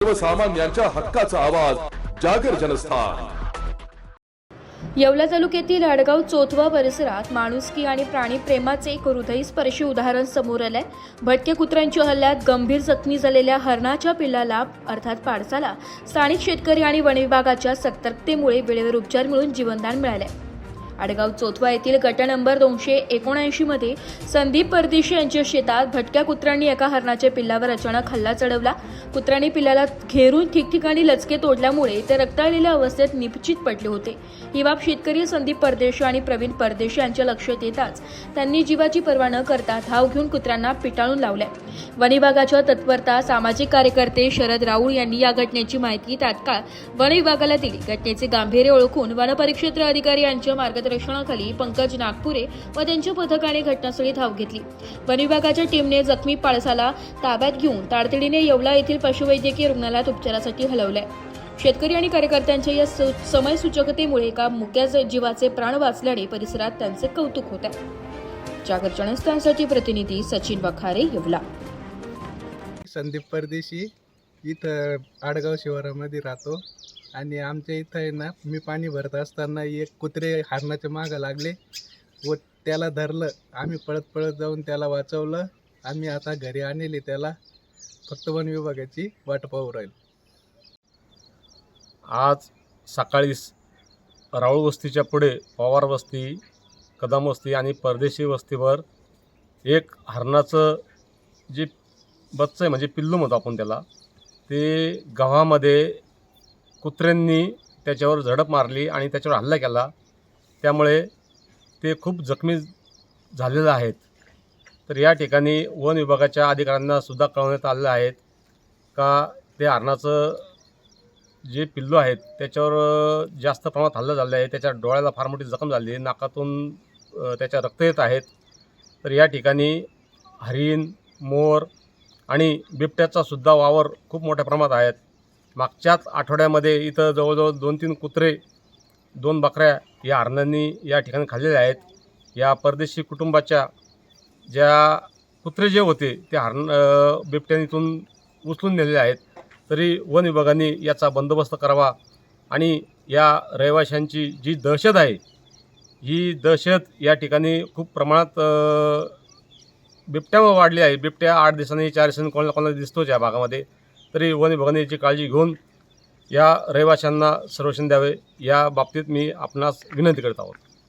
सर्वसामान्यांच्या हक्काचा आवाज जागर जनस्थान। येवला तालुक्यातील आडगाव चोथवा परिसरात माणुसकी आणि प्राणीप्रेमाचे एक हृदयस्पर्शी उदाहरण समोर आले। भटक्या कुत्र्यांच्या हल्ल्यात गंभीर जखमी झालेल्या हरणाच्या पिल्लाला अर्थात पाडसाला स्थानिक शेतकरी आणि वनविभागाच्या सतर्कतेमुळे वेळेवर उपचार मिळून जीवनदान मिळाले। आडगाव चोथवा येथील गट नंबर 279 मध्ये संदीप परदेशी यांच्या शेतात भटक्या कुत्र्यांनी एका हरणाच्या पिल्लावर अचानक हल्ला चढवला। कुत्र्यांनी पिल्लाला घेरून ठिकठिकाणी लचके तोडल्यामुळे ते रक्ताळलेल्या अवस्थेत निपचित पडले होते। ही बाब शेतकरी संदीप परदेशी आणि प्रवीण परदेशी यांच्या लक्षात येताच त्यांनी जीवाची पर्वा न करता धाव घेऊन कुत्र्यांना पिटाळून लावले। वन विभागाच्या तत्परता सामाजिक कार्यकर्ते शरद राऊळ यांनी या घटनेची माहिती तात्काळ वन विभागाला दिली। घटनेचे गांभीर्य ओळखून वनपरिक्षेत्र अधिकारी यांच्या मार्गदर्शनाखाली पंकज नागपुरे व त्यांच्या पथकाने घटनास्थळी धाव घेतली। वन विभागाच्या टीमने जखमी पाळसाला ताब्यात घेऊन तातडीने येवला येथील पशुवैद्यकीय रुग्णालयात उपचारासाठी हलवले। शेतकरी आणि कार्यकर्त्यांच्या या समयसूचकतेमुळे एका मुक्या जीवाचे प्राण वाचल्याने परिसरात त्यांचे कौतुक होते। जागर जनस्थानसाठी प्रतिनिधी सचिन वखारे, येवला। संदीप परदेशी इथं आडगाव शिवारामध्ये राहतो आणि आमच्या इथं आहे ना, मी पाणी भरत असताना एक कुत्रे हरणाच्या मागं लागले व त्याला धरलं। आम्ही पळत पळत जाऊन त्याला वाचवलं। आम्ही आता घरी आणले त्याला, फक्त वन विभागाची वाट पाहू राहील। आज सकाळी राऊळ वस्तीच्या पुढे पवार वस्ती, कदम वस्ती आणि परदेशी वस्तीवर एक हरणाचं जे बच्चं आहे म्हणजे पिल्लू म्हणतो आपण त्याला, ते गव्हामध्ये कुत्र्यांनी त्याच्यावर झडप मारली आणि त्याच्यावर हल्ला केला। त्यामुळे ते खूप जखमी झालेले आहेत। तर या ठिकाणी वन विभागाच्या अधिकाऱ्यांना सुद्धा कळवण्यात आलेलं आहे का ते हरणाचं जे पिल्लू आहेत त्याच्यावर जास्त प्रमाणात हल्ला झाला आहे। त्याच्या डोळ्याला फार मोठी जखम झाली आहे, नाकातून त्याच्या रक्त येत आहेत। तर या ठिकाणी हरिण, मोर आणि बिबट्याचा सुद्धा वावर खूप मोठ्या प्रमाणात आहेत। मागच्याच आठवड्यामध्ये इथं जवळजवळ 2-3 कुत्रे, 2 बकऱ्या या हरणांनी या ठिकाणी खाल्लेल्या आहेत। या परदेशी कुटुंबाच्या ज्या कुत्रे जे होते ते बिबट्याने इथून उचलून नेलेले आहेत। तरी वन विभागाने याचा बंदोबस्त करावा आणि या रहिवाशांची जी दहशत आहे, ही दहशत या ठिकाणी खूप प्रमाणात बिबट्यामुळे वाढली आहे। बिबट्या 8 दिवसांनी 4 दिवसांनी कोणाला दिसतोच या भागामध्ये। तरी वन विभागाने याची काळजी घेऊन या रहिवाशांना संरक्षण द्यावे, या बाबतीत मी आपणास विनंती करत आहोत।